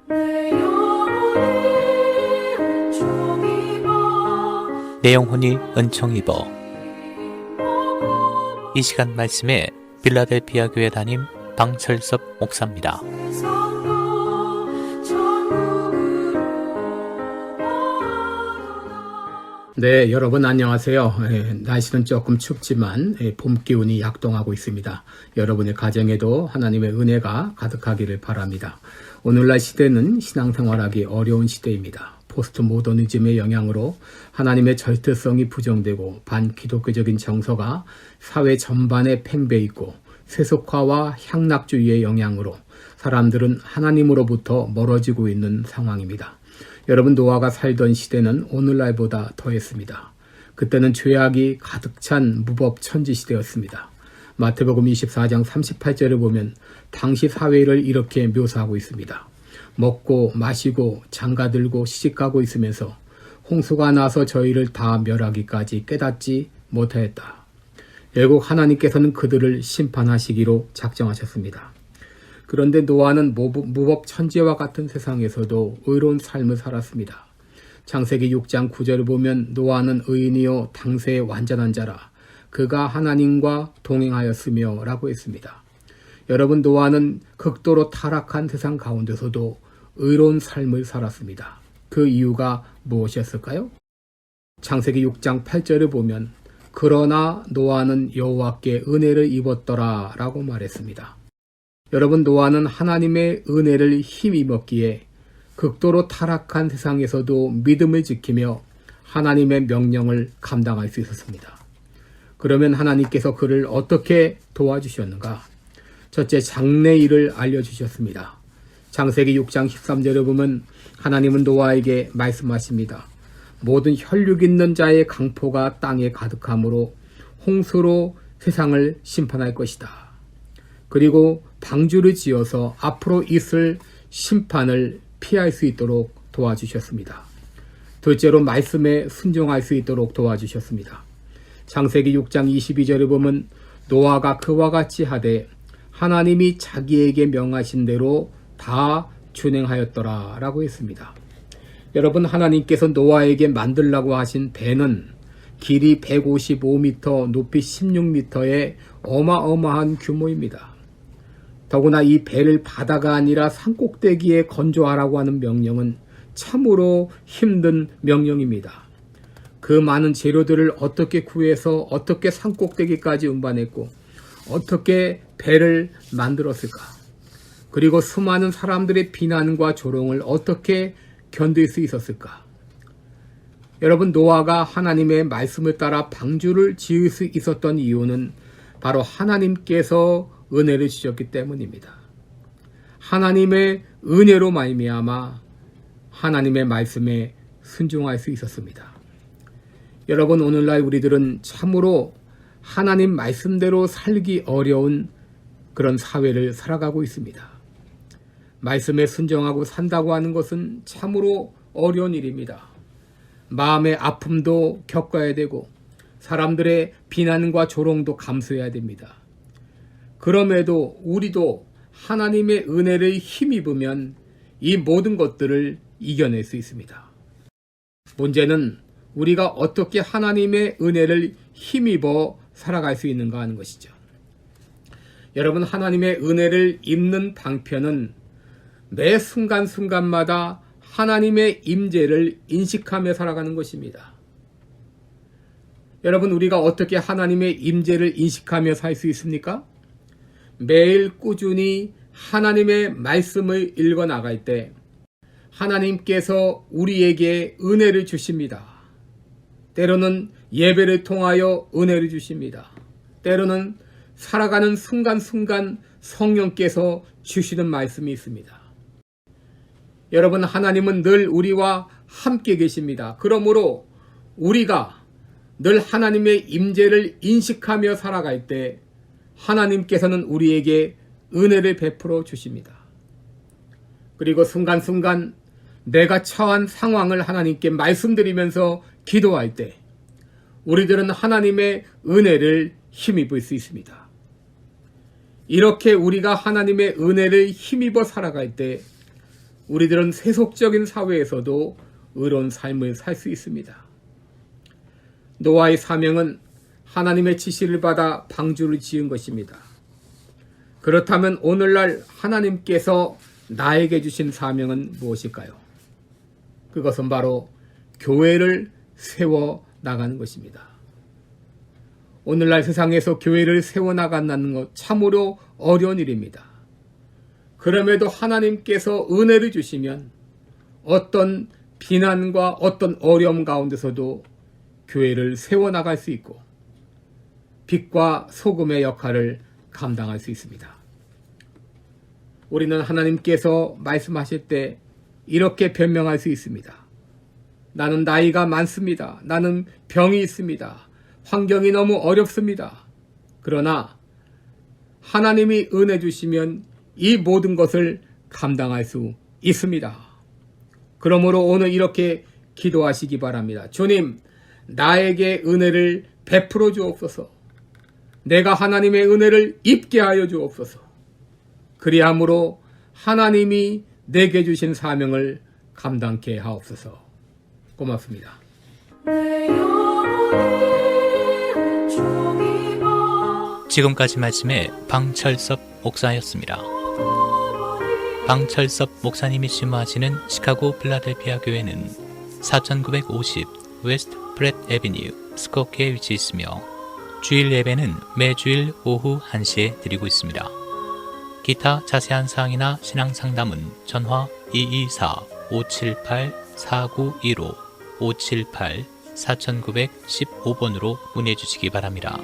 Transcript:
내 영혼이 은총 입어. 이 시간 말씀에 빌라델피아 교회 담임 방철섭 목사입니다. 네, 여러분 안녕하세요. 날씨는 조금 춥지만 봄 기운이 약동하고 있습니다. 여러분의 가정에도 하나님의 은혜가 가득하기를 바랍니다. 오늘날 시대는 신앙생활하기 어려운 시대입니다. 포스트 모더니즘의 영향으로 하나님의 절대성이 부정되고 반기독교적인 정서가 사회 전반에 팽배있고 세속화와 향락주의의 영향으로 사람들은 하나님으로부터 멀어지고 있는 상황입니다. 여러분, 노아가 살던 시대는 오늘날보다 더했습니다. 그때는 죄악이 가득 찬 무법천지 시대였습니다. 마태복음 24장 38절을 보면 당시 사회를 이렇게 묘사하고 있습니다. 먹고 마시고 장가들고 시집가고 있으면서 홍수가 나서 저희를 다 멸하기까지 깨닫지 못하였다. 결국 하나님께서는 그들을 심판하시기로 작정하셨습니다. 그런데 노아는 무법천지와 같은 세상에서도 의로운 삶을 살았습니다. 창세기 6장 9절을 보면 노아는 의인이요 당세의 완전한 자라 그가 하나님과 동행하였으며 라고 했습니다. 여러분, 노아는 극도로 타락한 세상 가운데서도 의로운 삶을 살았습니다. 그 이유가 무엇이었을까요? 창세기 6장 8절을 보면 그러나 노아는 여호와께 은혜를 입었더라 라고 말했습니다. 여러분, 노아는 하나님의 은혜를 힘입었기에 극도로 타락한 세상에서도 믿음을 지키며 하나님의 명령을 감당할 수 있었습니다. 그러면 하나님께서 그를 어떻게 도와주셨는가? 첫째, 장래일을 알려주셨습니다. 창세기 6장 13절에 보면 하나님은 노아에게 말씀하십니다. 모든 혈육 있는 자의 강포가 땅에 가득함으로 홍수로 세상을 심판할 것이다. 그리고 방주를 지어서 앞으로 있을 심판을 피할 수 있도록 도와주셨습니다. 둘째로 말씀에 순종할 수 있도록 도와주셨습니다. 창세기 6장 22절에 보면 노아가 그와 같이 하되 하나님이 자기에게 명하신 대로 다 준행하였더라 라고 했습니다. 여러분, 하나님께서 노아에게 만들라고 하신 배는 길이 155m, 높이 16m의 어마어마한 규모입니다. 더구나 이 배를 바다가 아니라 산꼭대기에 건조하라고 하는 명령은 참으로 힘든 명령입니다. 그 많은 재료들을 어떻게 구해서 어떻게 산꼭대기까지 운반했고 어떻게 배를 만들었을까? 그리고 수많은 사람들의 비난과 조롱을 어떻게 견딜 수 있었을까? 여러분, 노아가 하나님의 말씀을 따라 방주를 지을 수 있었던 이유는 바로 하나님께서 은혜를 주셨기 때문입니다. 하나님의 은혜로 말미암아 하나님의 말씀에 순종할 수 있었습니다. 여러분, 오늘날 우리들은 참으로 하나님 말씀대로 살기 어려운 그런 사회를 살아가고 있습니다. 말씀에 순종하고 산다고 하는 것은 참으로 어려운 일입니다. 마음의 아픔도 겪어야 되고 사람들의 비난과 조롱도 감수해야 됩니다. 그럼에도 우리도 하나님의 은혜를 힘입으면 이 모든 것들을 이겨낼 수 있습니다. 문제는 우리가 어떻게 하나님의 은혜를 힘입어 살아갈 수 있는가 하는 것이죠. 여러분, 하나님의 은혜를 입는 방편은 매 순간순간마다 하나님의 임재를 인식하며 살아가는 것입니다. 여러분, 우리가 어떻게 하나님의 임재를 인식하며 살 수 있습니까? 매일 꾸준히 하나님의 말씀을 읽어 나갈 때 하나님께서 우리에게 은혜를 주십니다. 때로는 예배를 통하여 은혜를 주십니다. 때로는 살아가는 순간순간 성령께서 주시는 말씀이 있습니다. 여러분, 하나님은 늘 우리와 함께 계십니다. 그러므로 우리가 늘 하나님의 임재를 인식하며 살아갈 때 하나님께서는 우리에게 은혜를 베풀어 주십니다. 그리고 순간순간 내가 처한 상황을 하나님께 말씀드리면서 기도할 때 우리들은 하나님의 은혜를 힘입을 수 있습니다. 이렇게 우리가 하나님의 은혜를 힘입어 살아갈 때 우리들은 세속적인 사회에서도 의로운 삶을 살 수 있습니다. 노아의 사명은 하나님의 지시를 받아 방주를 지은 것입니다. 그렇다면 오늘날 하나님께서 나에게 주신 사명은 무엇일까요? 그것은 바로 교회를 세워 나가는 것입니다. 오늘날 세상에서 교회를 세워 나간다는 것 참으로 어려운 일입니다. 그럼에도 하나님께서 은혜를 주시면 어떤 비난과 어떤 어려움 가운데서도 교회를 세워 나갈 수 있고 빛과 소금의 역할을 감당할 수 있습니다. 우리는 하나님께서 말씀하실 때 이렇게 변명할 수 있습니다. 나는 나이가 많습니다. 나는 병이 있습니다. 환경이 너무 어렵습니다. 그러나 하나님이 은혜 주시면 이 모든 것을 감당할 수 있습니다. 그러므로 오늘 이렇게 기도하시기 바랍니다. 주님, 나에게 은혜를 베풀어 주옵소서. 내가 하나님의 은혜를 입게 하여 주옵소서. 그리함으로 하나님이 내게 주신 사명을 감당케 하옵소서. 고맙습니다. 지금까지 말씀에 방철섭 목사였습니다. 방철섭 목사님이 심화하시는 시카고 필라델피아 교회는 4950 웨스트 프렛 애비뉴 스코키에 위치해 있으며 주일 예배는 매주일 오후 1시에 드리고 있습니다. 기타 자세한 사항이나 신앙 상담은 전화 224-578-4915 578-4915번으로 문의해 주시기 바랍니다.